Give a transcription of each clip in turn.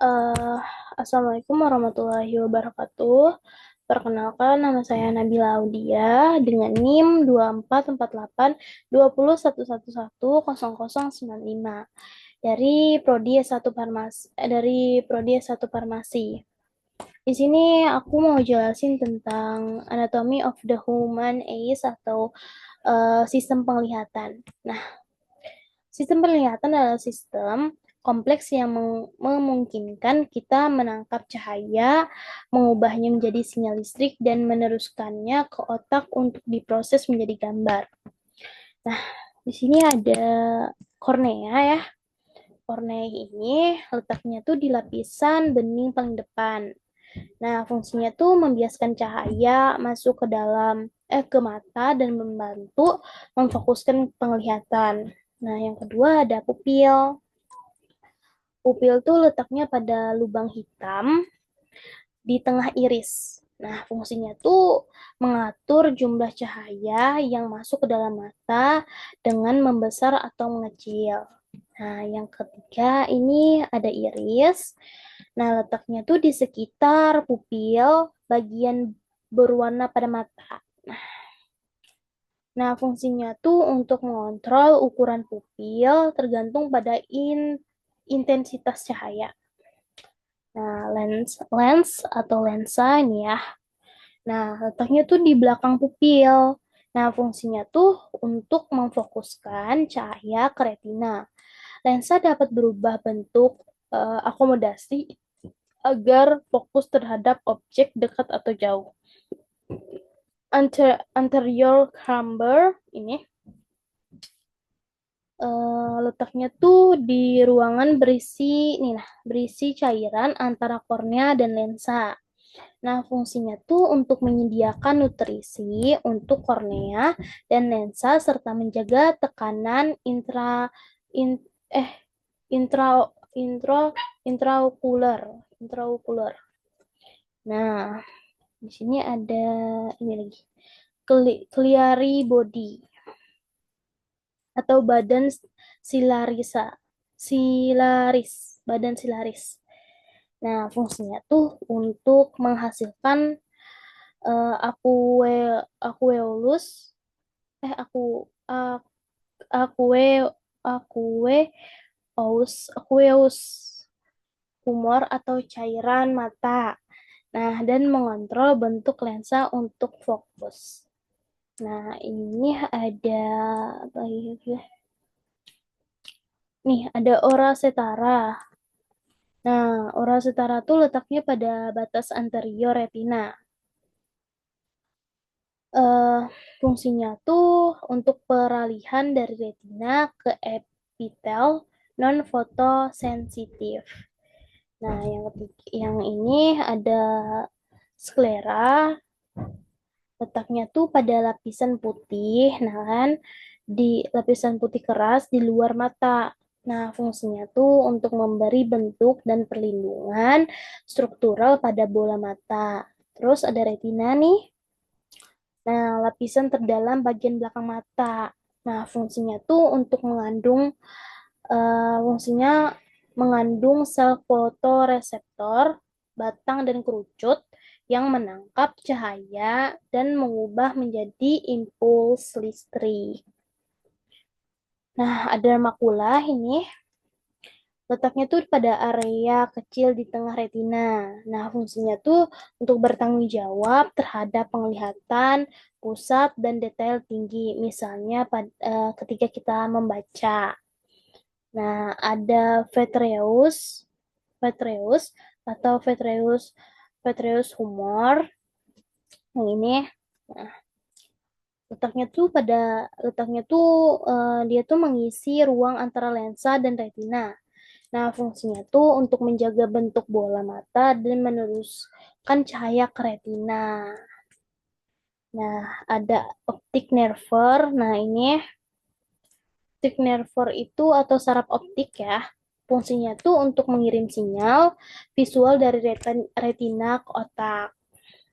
Eh, Assalamualaikum warahmatullahi wabarakatuh. Perkenalkan, nama saya Nabila Audia dengan NIM 24482011110095 dari Prodi S1 Farmasi. Di sini aku mau jelasin tentang Anatomy of the Human Eyes atau sistem penglihatan. Nah, sistem penglihatan adalah sistem kompleks yang memungkinkan kita menangkap cahaya, mengubahnya menjadi sinyal listrik, dan meneruskannya ke otak untuk diproses menjadi gambar. Nah, di sini ada kornea ya. Kornea ini letaknya tuh di lapisan bening paling depan. Nah, fungsinya tuh membiaskan cahaya masuk ke dalam ke mata dan membantu memfokuskan penglihatan. Nah, yang kedua ada pupil. Pupil tuh letaknya pada lubang hitam di tengah iris. Nah, fungsinya tuh mengatur jumlah cahaya yang masuk ke dalam mata dengan membesar atau mengecil. Nah, yang ketiga ini ada iris. Nah, letaknya tuh di sekitar pupil bagian berwarna pada mata. Nah, fungsinya tuh untuk mengontrol ukuran pupil tergantung pada intensitas cahaya. Nah, lens atau lensa ini ya. Nah, letaknya tuh di belakang pupil. Nah, fungsinya tuh untuk memfokuskan cahaya ke retina. Lensa dapat berubah bentuk akomodasi agar fokus terhadap objek dekat atau jauh. Anterior chamber ini letaknya tuh di ruangan berisi cairan antara kornea dan lensa. Nah, fungsinya tuh untuk menyediakan nutrisi untuk kornea dan lensa serta menjaga tekanan in, eh intra intro intraokular. Nah, di sini ada ini lagi. Ciliary body atau badan silaris. Nah, fungsinya tuh untuk menghasilkan aque aqueolus aku aque aqueous humor atau cairan mata. Nah, dan mengontrol bentuk lensa untuk fokus. Nah, ini ada apa ya? Nih, ada ora setara. Nah, ora setara tuh letaknya pada batas anterior retina. eh Fungsinya tuh untuk peralihan dari retina ke epitel non fotosensitif. Nah, yang ini ada sklera, letaknya tuh pada lapisan putih, nah kan di lapisan putih keras di luar mata. Nah, fungsinya tuh untuk memberi bentuk dan perlindungan struktural pada bola mata. Terus ada retina nih. Nah, lapisan terdalam bagian belakang mata. Nah, fungsinya mengandung sel fotoreseptor, batang dan kerucut yang menangkap cahaya dan mengubah menjadi impuls listrik. Nah, ada makula ini. Letaknya tuh pada area kecil di tengah retina. Nah, fungsinya tuh untuk bertanggung jawab terhadap penglihatan pusat dan detail tinggi. Misalnya ketika kita membaca. Nah, ada vitreous atau vitreous humor. Yang ini, nah, letaknya tuh dia tuh mengisi ruang antara lensa dan retina. Nah, fungsinya tuh untuk menjaga bentuk bola mata dan meneruskan cahaya ke retina. Nah, ada optic nerve. Nah, ini optic nerve itu atau saraf optik ya. Fungsinya tuh untuk mengirim sinyal visual dari retina ke otak.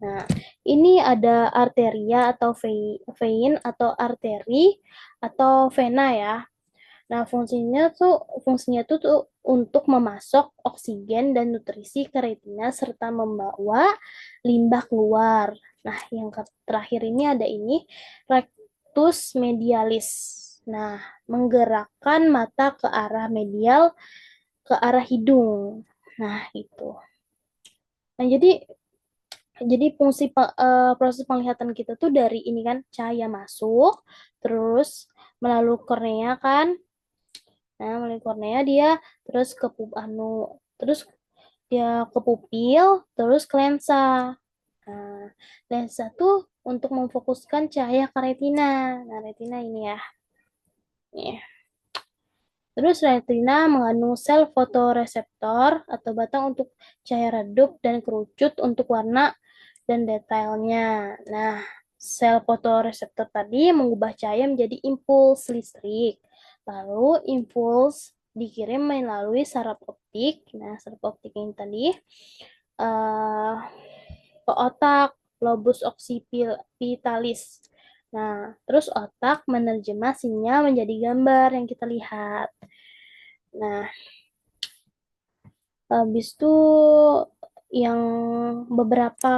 Nah, ini ada arteria atau vein atau arteri atau vena ya. Nah, fungsinya tuh untuk memasok oksigen dan nutrisi ke retina serta membawa limbah keluar. Nah, yang terakhir ini ada ini rectus medialis. Nah, menggerakkan mata ke arah medial, ke arah hidung. Nah, itu. Nah, jadi fungsi proses penglihatan kita tuh dari ini kan cahaya masuk, terus melalui kornea kan. Nah, melalui kornea dia terus ke terus dia ke pupil, terus ke lensa. Nah, lensa tuh untuk memfokuskan cahaya ke retina. Nah, retina ini ya. Nih. Terus retina mengandung sel fotoreseptor atau batang untuk cahaya redup dan kerucut untuk warna dan detailnya. Nah, sel fotoreseptor tadi mengubah cahaya menjadi impuls listrik. Lalu impuls dikirim melalui saraf optik. Nah, saraf optik ini tadi eh, ke otak, lobus occipitalis. Nah, terus otak menerjemah sinyal menjadi gambar yang kita lihat. Nah, habis itu yang beberapa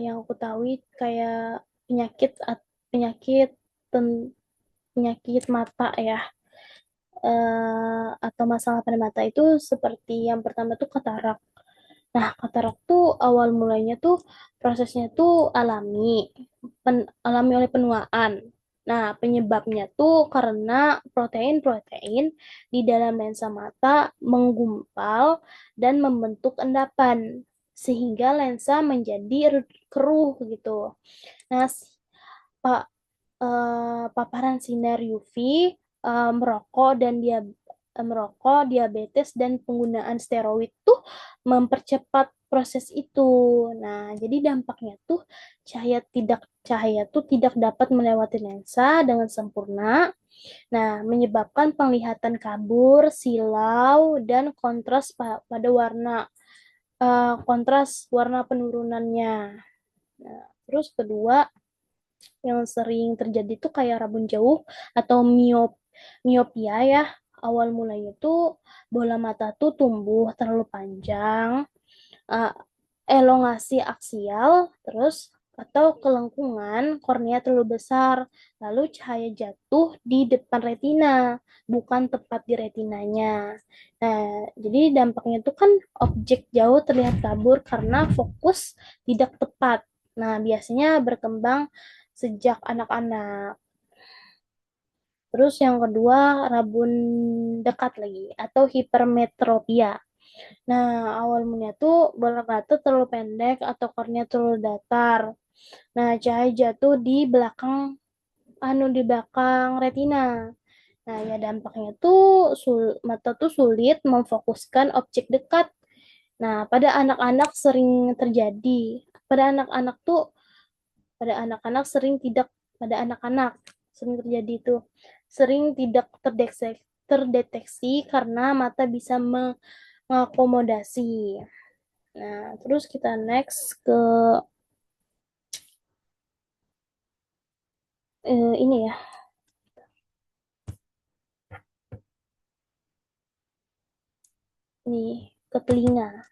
yang aku tahu kayak penyakit penyakit penyakit mata ya, atau masalah pada mata itu seperti yang pertama tuh katarak. Nah, katarak tuh awal mulanya tuh prosesnya tuh alami oleh penuaan. Nah, penyebabnya tuh karena protein-protein di dalam lensa mata menggumpal dan membentuk endapan sehingga lensa menjadi keruh gitu. Nah, Pak paparan sinar UV, merokok, diabetes dan penggunaan steroid tuh mempercepat proses itu. Nah, jadi dampaknya tuh cahaya tuh tidak dapat melewati lensa dengan sempurna. Nah, menyebabkan penglihatan kabur, silau, dan pada kontras warna penurunannya. Nah, terus kedua, yang sering terjadi tuh kayak rabun jauh atau miopia ya. Awal mulanya tuh bola mata tuh tumbuh terlalu panjang, uh, elongasi aksial, terus atau kelengkungan kornea terlalu besar, lalu cahaya jatuh di depan retina, bukan tepat di retinanya. Nah, jadi dampaknya itu kan objek jauh terlihat kabur karena fokus tidak tepat. Nah, biasanya berkembang sejak anak-anak. Terus yang kedua, rabun dekat lagi atau hipermetropia. Nah, awal mulanya tuh bola mata terlalu pendek atau kornea terlalu datar. Nah, cahaya jatuh di belakang retina. Nah, ya dampaknya tuh mata tuh sulit memfokuskan objek dekat. Nah, pada anak-anak tuh pada anak-anak sering tidak pada anak-anak sering terjadi itu sering tidak terdeteksi karena mata bisa mengakomodasi. Nah, terus kita next ke ini ya, ini ke telinga.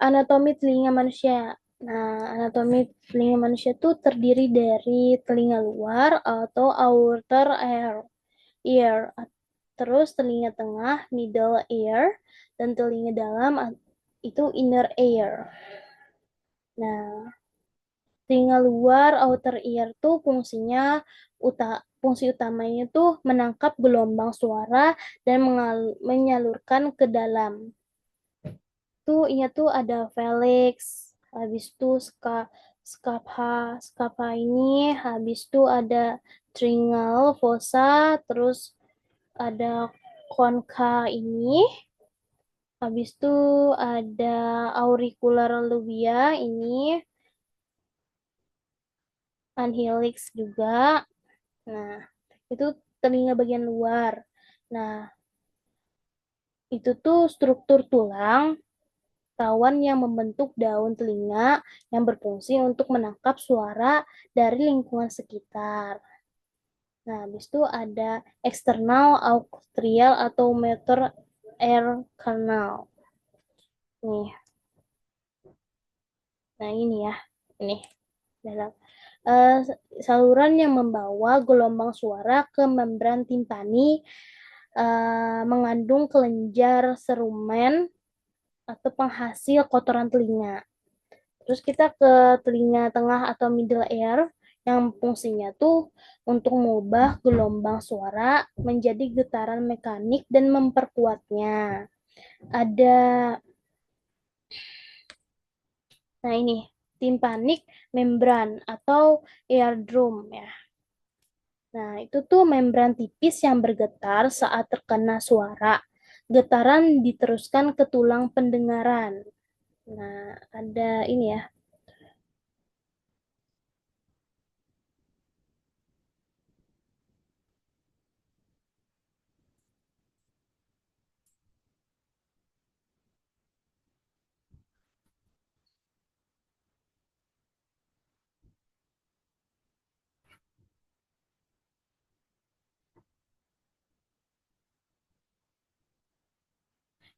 Anatomi telinga manusia. Nah, anatomi telinga manusia tuh terdiri dari telinga luar atau outer ear, terus telinga tengah middle ear, dan telinga dalam itu inner ear. Nah, telinga luar outer ear tuh fungsi utamanya tuh menangkap gelombang suara dan menyalurkan ke dalam. Tuh iya tuh ada Felix, habis itu Skapha ini, habis itu ada Tringal fossa, terus ada Concha ini, habis itu ada auricular lobia ini, Anhelix juga. Nah, itu telinga bagian luar. Nah, itu tuh struktur tulang tawan yang membentuk daun telinga yang berfungsi untuk menangkap suara dari lingkungan sekitar. Nah, habis itu ada external auditory atau motor air canal. Nih, nah ini ya, ini dalam eh, saluran yang membawa gelombang suara ke membran timpani mengandung kelenjar serumen atau penghasil kotoran telinga. Terus kita ke telinga tengah atau middle ear yang fungsinya tuh untuk mengubah gelombang suara menjadi getaran mekanik dan memperkuatnya. Ada, nah ini, tympanic membran atau eardrum ya. Nah, itu tuh membran tipis yang bergetar saat terkena suara. Getaran diteruskan ke tulang pendengaran. Nah, ada ini ya.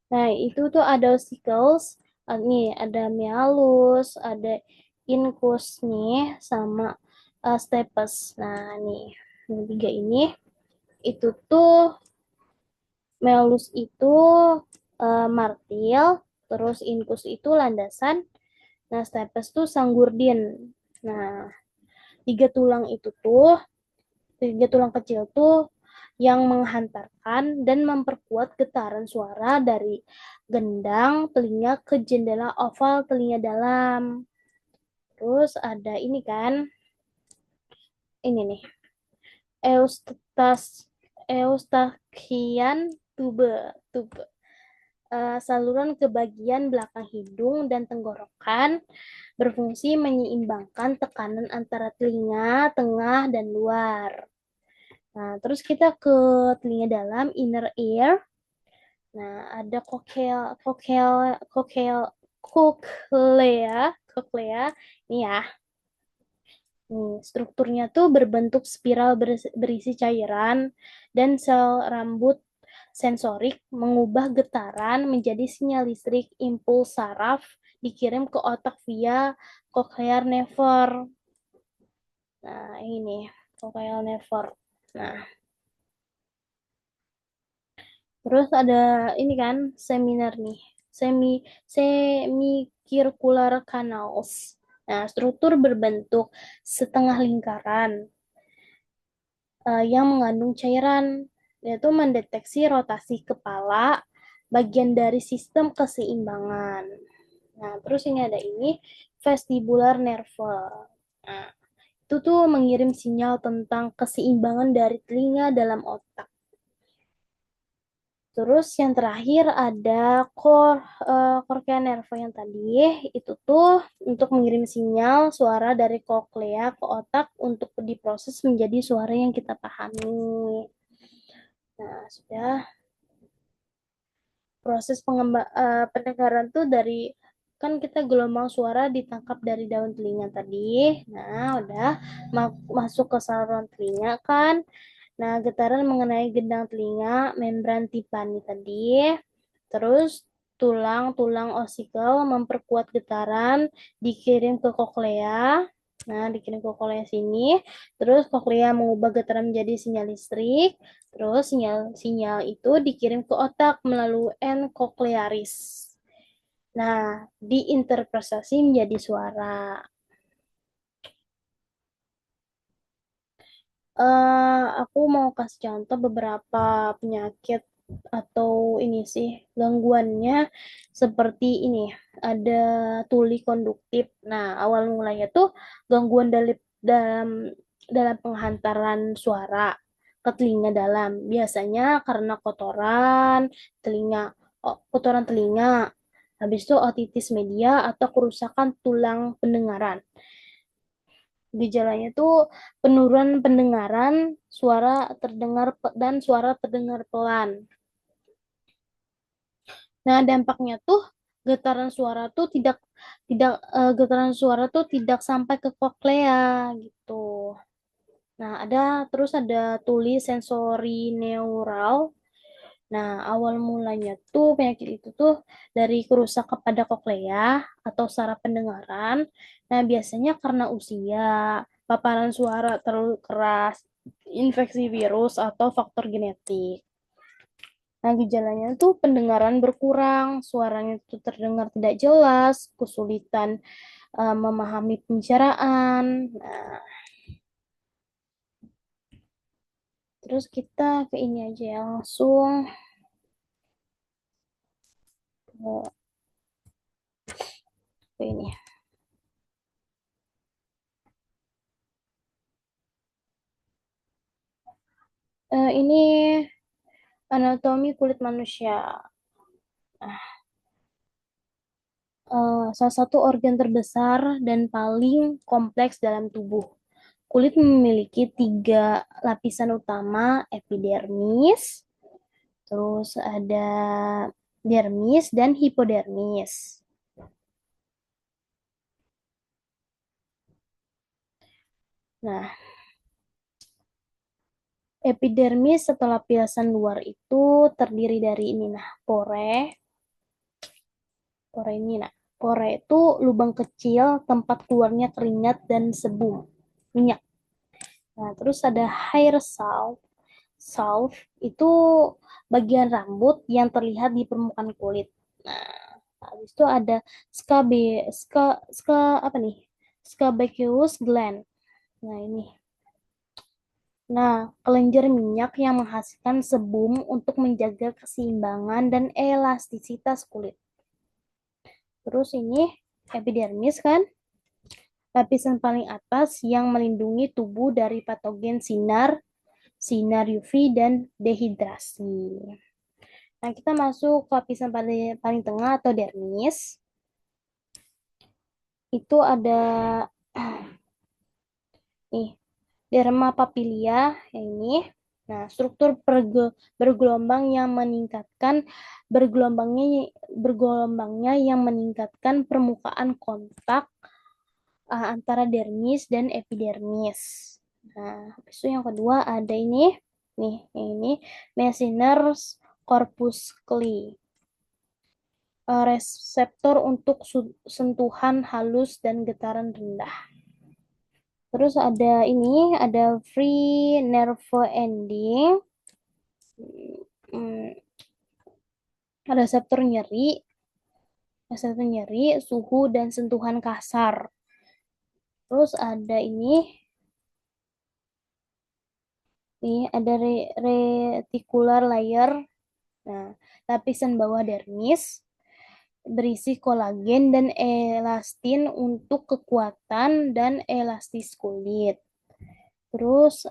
Nah, itu tuh ada ossicles, nih ada mealus, ada incus nih, sama stapes. Nah, nih, yang tiga ini, itu tuh mealus itu martil, terus incus itu landasan, nah stapes tuh sanggurdin. Nah, tiga tulang kecil tuh yang menghantarkan dan memperkuat getaran suara dari gendang telinga ke jendela oval telinga dalam. Terus ada ini kan, ini nih, Eustachian Eustachian tube, tube. Saluran ke bagian belakang hidung dan tenggorokan berfungsi menyeimbangkan tekanan antara telinga, tengah, dan luar. Nah, terus kita ke telinga dalam, inner ear. Nah, ada cochlea, cochlea. Ini ya. Nih, strukturnya tuh berbentuk spiral berisi cairan dan sel rambut sensorik mengubah getaran menjadi sinyal listrik impuls saraf dikirim ke otak via cochlear nerve. Nah, ini cochlear nerve. Nah, terus ada ini kan seminar nih, semicircular canals. Nah, struktur berbentuk setengah lingkaran yang mengandung cairan, yaitu mendeteksi rotasi kepala, bagian dari sistem keseimbangan. Nah, terus ini ada ini vestibular nerve. Nah, itu tuh mengirim sinyal tentang keseimbangan dari telinga dalam otak. Terus yang terakhir ada cornea nerve yang tadi itu tuh untuk mengirim sinyal suara dari koklea ke otak untuk diproses menjadi suara yang kita pahami. Nah, sudah proses pendengaran tuh dari kan kita gelombang suara ditangkap dari daun telinga tadi. Nah, udah masuk ke saluran telinga kan. Nah, getaran mengenai gendang telinga, membran timpani tadi. Terus tulang-tulang osikel memperkuat getaran, dikirim ke koklea. Nah, dikirim ke koklea sini. Terus koklea mengubah getaran menjadi sinyal listrik. Terus sinyal-sinyal itu dikirim ke otak melalui N cochlearis. Nah, diinterpretasi menjadi suara. Aku mau kasih contoh beberapa penyakit atau ini sih gangguannya seperti ini. Ada tuli konduktif. Nah, awal mulanya tuh gangguan dalam dalam penghantaran suara ke telinga dalam. Biasanya karena kotoran telinga. Habis itu otitis media atau kerusakan tulang pendengaran. Gejalanya tuh penurunan pendengaran, suara terdengar dan suara terdengar pelan. Nah, dampaknya tuh getaran suara tuh tidak tidak getaran suara tuh tidak sampai ke koklea gitu. Nah, terus ada tuli sensori neural. Nah, awal mulanya tuh penyakit itu tuh dari kerusakan pada koklea atau saraf pendengaran. Nah, biasanya karena usia, paparan suara terlalu keras, infeksi virus atau faktor genetik. Nah, gejalanya tuh pendengaran berkurang, suaranya tuh terdengar tidak jelas, kesulitan memahami pembicaraan. Nah, terus kita ke ini aja ya, langsung ke ini. Ini anatomi kulit manusia. Salah satu organ terbesar dan paling kompleks dalam tubuh. Kulit memiliki tiga lapisan utama, epidermis, terus ada dermis dan hipodermis. Nah, epidermis atau lapisan luar itu terdiri dari ini, nah, pore ini, nah, pore itu lubang kecil tempat keluarnya keringat dan sebum, minyak. Nah, terus ada hair salve. Salve itu bagian rambut yang terlihat di permukaan kulit. Nah, habis itu ada scabe, ska, ska, apa nih? Scabious gland. Nah, ini. Nah, kelenjar minyak yang menghasilkan sebum untuk menjaga keseimbangan dan elastisitas kulit. Terus ini epidermis kan, lapisan paling atas yang melindungi tubuh dari patogen sinar UV dan dehidrasi. Nah, kita masuk ke lapisan paling, paling tengah atau dermis. Itu ada nih, derma papilia yang ini. Nah, struktur bergelombang yang meningkatkan bergelombangnya yang meningkatkan permukaan kontak antara dermis dan epidermis. Nah, habis itu yang kedua ada ini nih, yang ini Meissner's corpuscle, reseptor untuk sentuhan halus dan getaran rendah. Terus ada free nerve ending, hmm, reseptor nyeri, suhu dan sentuhan kasar. Terus ada ada reticular layer. Nah, lapisan bawah dermis berisi kolagen dan elastin untuk kekuatan dan elastis kulit. Terus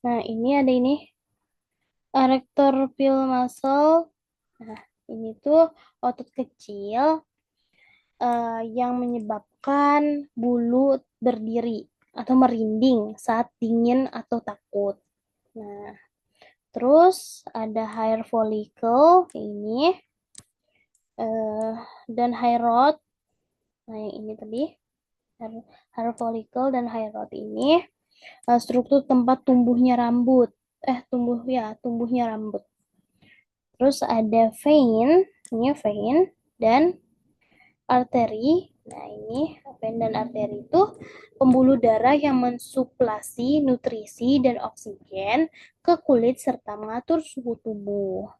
ini ada ini erector pili muscle. Nah, ini tuh otot kecil yang menyebabkan bulu berdiri atau merinding saat dingin atau takut. Nah, terus ada hair follicle ini dan hair rod. Nah, yang ini tadi hair follicle dan hair rod ini struktur tempat tumbuhnya rambut. Tumbuhnya rambut. Terus ada vein dan arteri. Nah, ini vein dan arteri itu pembuluh darah yang mensuplasi nutrisi dan oksigen ke kulit serta mengatur suhu tubuh.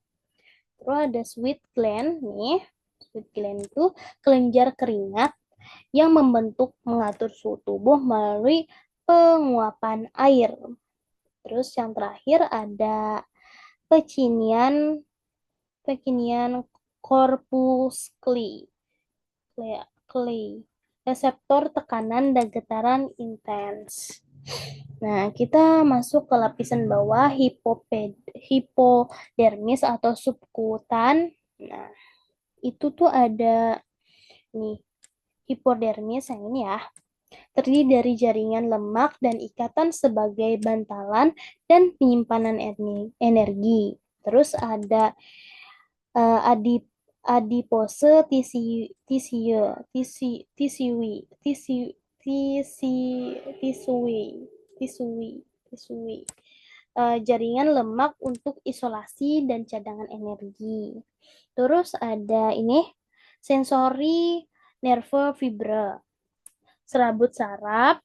Terus ada sweat gland nih. Sweat gland itu kelenjar keringat yang mengatur suhu tubuh melalui penguapan air. Terus yang terakhir ada pecinian pecinian corpuscle, clay, reseptor tekanan dan getaran intens. Nah, kita masuk ke lapisan bawah hipodermis atau subkutan. Nah, itu tuh ada nih hipodermis yang ini ya. terdiri dari jaringan lemak dan ikatan sebagai bantalan dan penyimpanan energi. Terus ada eh, adip adipose tisui tisi tisui tisui tisui jaringan lemak untuk isolasi dan cadangan energi. Terus ada ini sensori nerve fibre, serabut saraf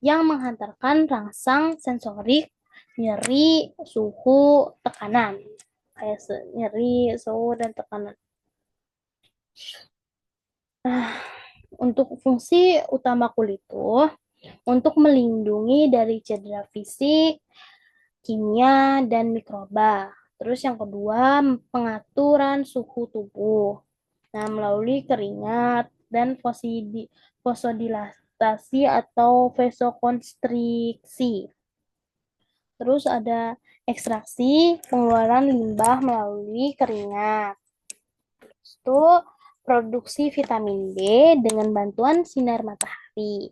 yang menghantarkan rangsang sensorik, nyeri, suhu, tekanan. Kayak nyeri, suhu, dan tekanan. Nah, untuk fungsi utama kulit itu untuk melindungi dari cedera fisik, kimia, dan mikroba. Terus yang kedua, pengaturan suhu tubuh. Nah, melalui keringat dan vasodilatasi atau vasokonstriksi. Terus ada ekstraksi, pengeluaran limbah melalui keringat. Itu produksi vitamin D dengan bantuan sinar matahari.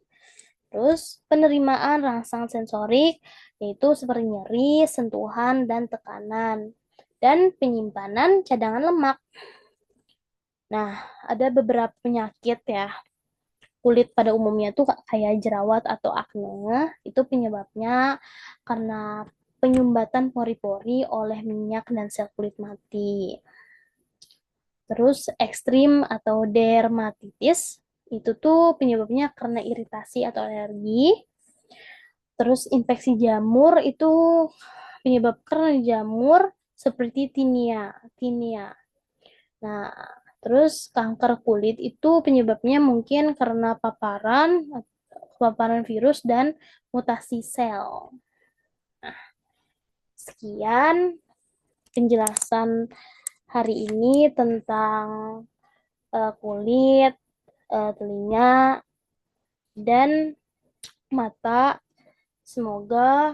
Terus penerimaan rangsang sensorik yaitu seperti nyeri, sentuhan, dan tekanan. Dan penyimpanan cadangan lemak. Nah, ada beberapa penyakit ya. Kulit pada umumnya tuh kayak jerawat atau akne. Itu penyebabnya karena penyumbatan pori-pori oleh minyak dan sel kulit mati. Terus ekstrim atau dermatitis itu tuh penyebabnya karena iritasi atau alergi. Terus infeksi jamur itu penyebab karena jamur seperti tinea. Nah, terus kanker kulit itu penyebabnya mungkin karena paparan virus dan mutasi sel. Nah, sekian penjelasan hari ini tentang kulit, telinga, dan mata. Semoga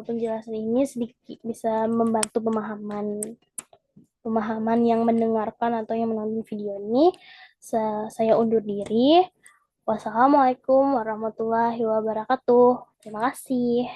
penjelasan ini sedikit bisa membantu pemahaman yang mendengarkan atau yang menonton video ini. Saya undur diri. Wassalamualaikum warahmatullahi wabarakatuh. Terima kasih.